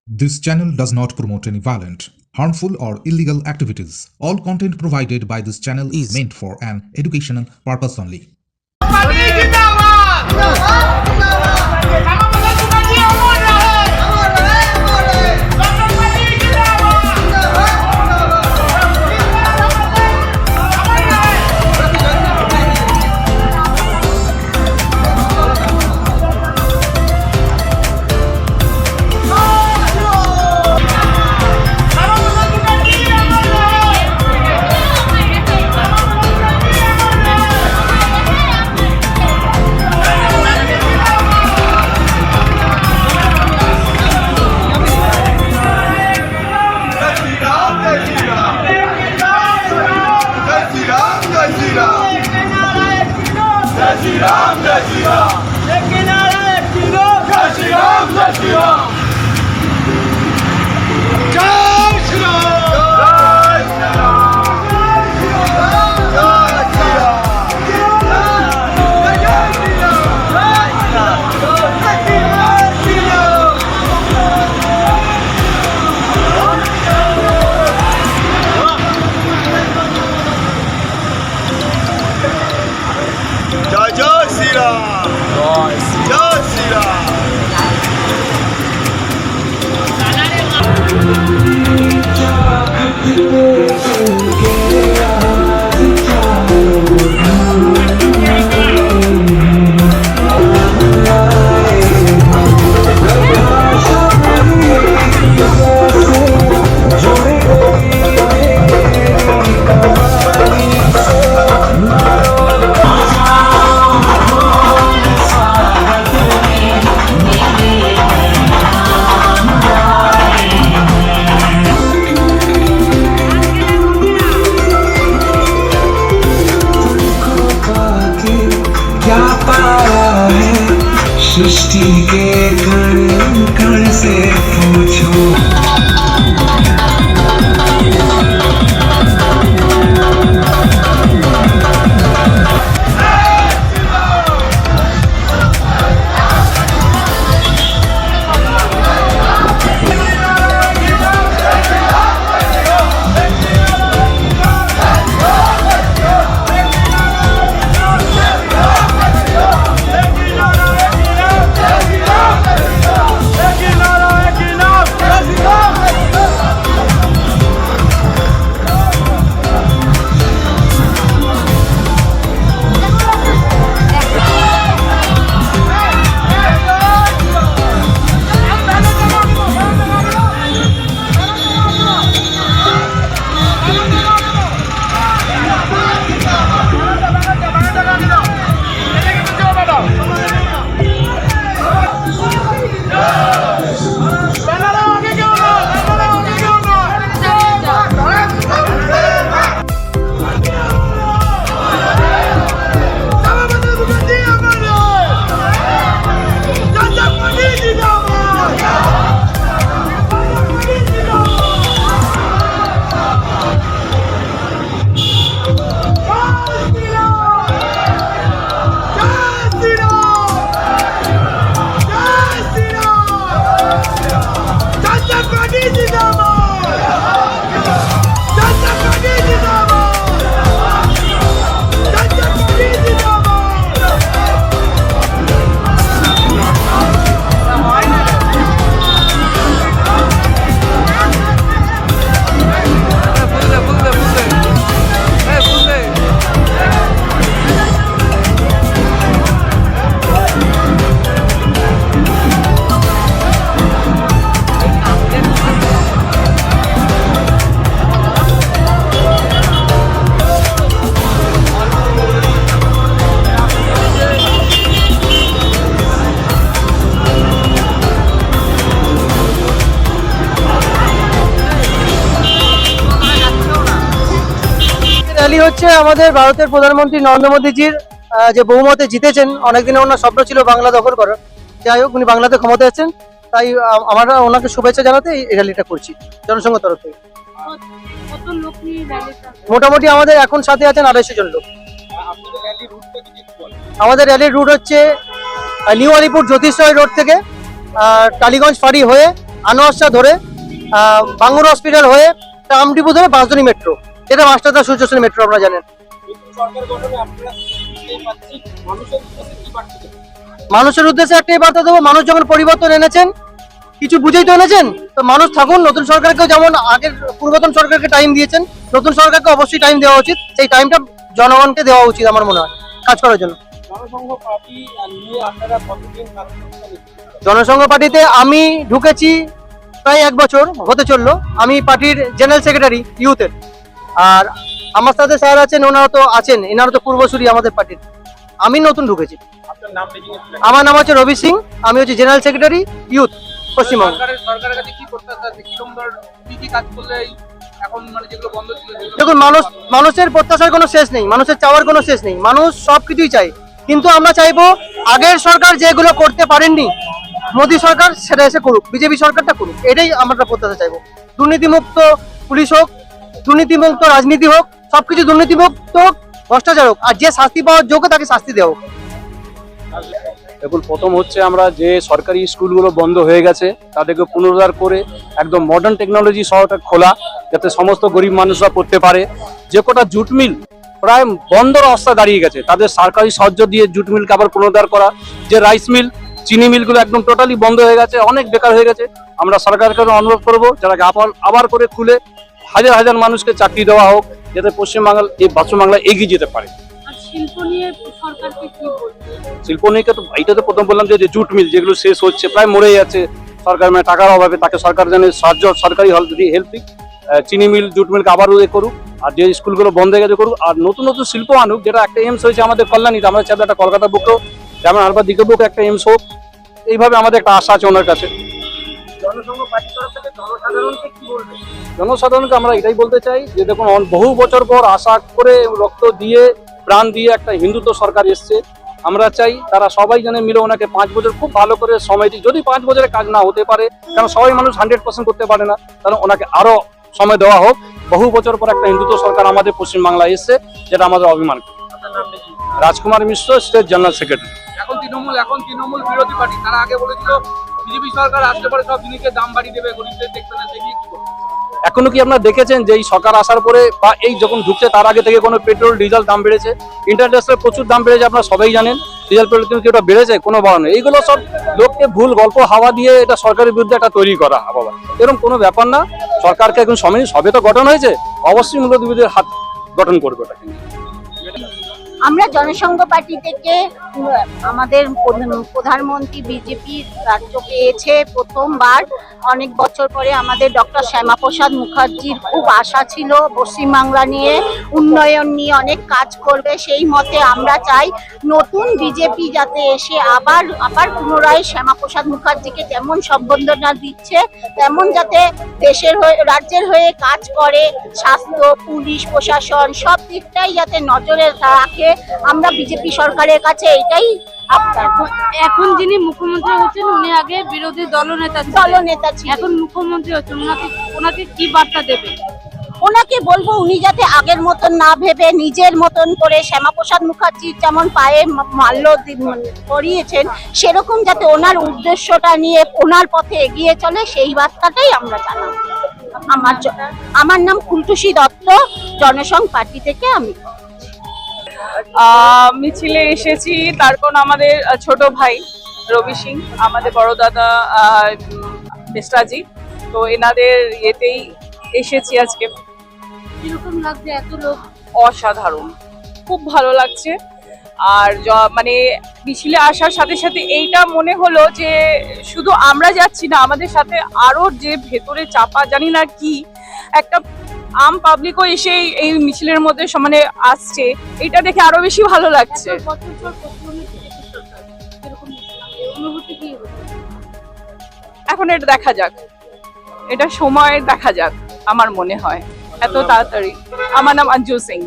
This channel does not promote any violent, harmful, or illegal activities. All content provided by this channel is meant for an educational purpose only. सृष्टि के कण कण से पूछो। Rally হচ্ছে আমাদের ভারতের প্রধানমন্ত্রী নরেন্দ্র মোদীজির যে বহুমতে জিতেছেন। অনেকদিন ওনার স্বপ্ন ছিল বাংলা দখল করার, যাই হোক উনি বাংলাতে ক্ষমতা আছেন, তাই আমরা ওনাকে শুভেচ্ছা জানাতে এই র্যালিটা করছি জনসংঘ তরফ থেকে। মোটামুটি আমাদের এখন সাথে আছেন 250 জন লোক। আমাদের র্যালির রুট হচ্ছে নিউ আলিপুর জ্যোতিষরয় রোড থেকে টালিগঞ্জ ফাঁড়ি হয়ে আনোয়ার শাহ ধরে বাঙ্গুর হসপিটাল হয়ে ট্রাম ডিপো ধরে বাঁশদ্রোণী মেট্রো, যেটা মাস্টারদা সূর্যশ্রী মেট্রো আমরা জানেন। মানুষের উদ্দেশ্যে একটাই বার্তা দেবো, মানুষ যখন পরিবর্তন এনেছেন কিছু বুঝেই তো এনেছেন, তো মানুষ থাকুন। নতুন সরকারকে যেমন আগের পূর্বতন সরকারকে টাইম দিয়েছেন, নতুন সরকারকে অবশ্যই টাইম দেওয়া উচিত। সেই টাইমটা জনগণকে দেওয়া উচিত আমার মনে হয় কাজ করার জন্য। জনসংঘ পার্টিতে আমি ঢুকেছি প্রায় 1 বছর হতে চললো। আমি পার্টির জেনারেল সেক্রেটারি ইউথের। আর আমার সাথে স্যার আছেন, ওনারা তো আছেন, এনারা তো পূর্বসূরি আমাদের পার্টির। আমি নতুন ঢুকেছি। আমার নাম হচ্ছে রবি সিং, আমি হচ্ছে জেনারেল সেক্রেটারি ইউথ পশ্চিমবঙ্গ। সরকারের কাছে কি প্রত্যাশা আছে, কিরকম কি কাজ করলে এখন মানে যেগুলো বন্ধ ছিল দেখুন, মানুষের প্রত্যাশার কোনো শেষ নেই, মানুষের চাওয়ার কোনো শেষ নেই, মানুষ সবকিছুই চায়। কিন্তু আমরা চাইবো আগের সরকার যেগুলো করতে পারেননি মোদী সরকার সেটা এসে করুক, বিজেপি সরকারটা করুক, এটাই আমরা প্রত্যাশা চাইবো। দুর্নীতিমুক্ত পুলিশ হোক, দুর্নীতিমুক্ত রাজনীতি হোক, সবকিছু দুর্নীতিমুক্ত হোক, ভ্রষ্টাচার হোক, আর যে শাস্তি পাওয়ার যোগ্য তাকে শাস্তি দেওয়া হোক। দেখুন, প্রথম হচ্ছে আমরা যে সরকারি স্কুলগুলো বন্ধ হয়ে গেছে তাদেরকে পুনরুদ্ধার করে একদম মডার্ন টেকনোলজি সহটা খোলা, যাতে সমস্ত গরিব মানুষরা পড়তে পারে। যে কটা জুট মিল প্রায় বন্ধর অবস্থা দাঁড়িয়ে গেছে, তাদের সরকারি সাহায্য দিয়ে জুট মিলকে আবার পুনরুদ্ধার করা। যে রাইস মিল, চিনি মিলগুলো একদম টোটালি বন্ধ হয়ে গেছে, অনেক বেকার হয়ে গেছে। আমরা সরকারকে অনুরোধ করবো যারা আবার করে খুলে হাজার হাজার মানুষকে চাকরি দেওয়া হোক, যাতে পশ্চিমবাংলা এই পশ্চিমবাংলা এগিয়ে যেতে পারে। শিল্প নিয়ে সরকারকে কি বলবে? শিল্প নিয়ে তো এইটা তো প্রথম বললাম যে জুট মিল যেগুলো শেষ হচ্ছে, প্রায় মরে যাচ্ছে, সরকার মানে টাকার অভাবে তাকে সরকার যেন সাহায্য, সরকারি হেল্প দিক। চিনি মিল, জুট মিলকে আবারও করুক, আর যে স্কুলগুলো বন্ধ হয়ে গেছে করুক, আর নতুন নতুন শিল্প আনুক। যেটা একটা এইমস হয়েছে আমাদের কল্যাণীতে, আমরা চাইবো একটা কলকাতা বুকেও যেমন আলবার দিকে বুক একটা এইমস হোক, এইভাবে আমাদের একটা আশা আছে ওনার কাছে। জনসাধারণকে আমরা এটাই বলতে চাই যে দেখুন, বহু বছর পর আশা করে রক্ত দিয়ে প্রাণ দিয়ে একটা হিন্দুত্ব সরকার এসছে। আমরা চাই তারা সবাই জানে মিলে ওনাকে 5 বছর খুব ভালো করে সময় দিই। যদি 5 বছরের কাজ না হতে পারে, কারণ সবাই মানুষ 100% করতে পারে না, তাহলে ওনাকে আরো সময় দেওয়া হোক। বহু বছর পর একটা হিন্দুত্ব সরকার আমাদের পশ্চিমবাংলায় এসছে, যেটা আমাদের অভিমান। রাজকুমার মিশ্র, স্টেট জেনারেল সেক্রেটারি। এখন তৃণমূল বিরোধী পার্টি, তারা আগে বলেছিল বিজেপি সরকার আসতে পারে সব জিনিসের দাম বাড়িয়ে দেবে, গরিবদের দেখবে না, দেখি কি করবে। এখনো কি আপনারা দেখেছেন যে এই সরকার আসার পরে বা এই যখন ঢুকছে তার আগে থেকে কোনো পেট্রোল ডিজেল দাম বেড়েছে? ইন্টারন্যাশনাল প্রচুর দাম বেড়েছে, আপনারা সবাই জানেন। ডিজেল পেট্রোল কিন্তু এটা বেড়েছে, কোনো বড় নেই। এইগুলো সব লোককে ভুল গল্প হাওয়া দিয়ে এটা সরকারের বিরুদ্ধে একটা তৈরি করা বাবা, এরকম কোনো ব্যাপার না। সরকারকে এখন সবে তো গঠন হয়েছে, অবশ্যই মূল্যবিরোধীদের হাত গঠন করবে ওটাকে। আমরা জনসংঘ পার্টি থেকে আমাদের প্রধানমন্ত্রী বিজেপির রাজ্য পেয়েছে প্রথমবার। অনেক বছর পরে আমাদের ডক্টর শ্যামাপ্রসাদ মুখার্জির খুব আশা ছিল পশ্চিমবাংলা নিয়ে, উন্নয়ন নিয়ে অনেক কাজ করবে। সেই মতে আমরা চাই নতুন বিজেপি যাতে এসে আবার পুনরায় শ্যামাপ্রসাদ মুখার্জিকে যেমন সম্বর্ধনা দিচ্ছে তেমন যাতে দেশের হয়ে, রাজ্যের হয়ে কাজ করে। স্বাস্থ্য, পুলিশ, প্রশাসন সব দিকটাই যাতে নজরে রাখে। আমরা বিজেপি সরকারের কাছে এটাই আবদার। এখন যিনি মুখ্যমন্ত্রী হচ্ছেন উনি আগে বিরোধী দলনেতা ছিলেন, এখন মুখ্যমন্ত্রী হচ্ছেন, ওনাকে কি বার্তা দেবে? ওনাকে বলবো উনি যাতে আগের মতন না ভেবে নিজের মতন করে শ্যামাপ্রসাদ মুখার্জির যেমন পায়ে মাল্য পরিয়েছেন, সেরকম যাতে ওনার উদ্দেশ্যটা নিয়ে ওনার পথে এগিয়ে চলে, সেই বার্তাটাই আমরা জানাবো। আমার নাম ফুলটুসি দত্ত, জনসংঘ পার্টি থেকে আমি মিছিলে এসেছি। তার কারণ আমাদের ছোট ভাই রবি সিং, আমাদের বড় দাদা মিশ্রাজি, তো এনাদের ইয়েতেই এসেছি আজকে। কিরকম লাগছে এত লোক? অসাধারণ, খুব ভালো লাগছে। আর মানে মিছিলে আসার সাথে সাথে এইটা মনে হলো যে শুধু আমরা যাচ্ছি না, আমাদের সাথে আরো যে ভেতরে চাপা জানি না কি একটা আম পাবলিকও এসে এই মিছিলের মধ্যে সমানে আসছে, এটা দেখে আরো বেশি ভালো লাগছে। এখন এটা দেখা যাক, এটা সময় দেখা যাক। আমার মনে হয় এত তাড়াতাড়ি। আমার নাম অঞ্জু সিং।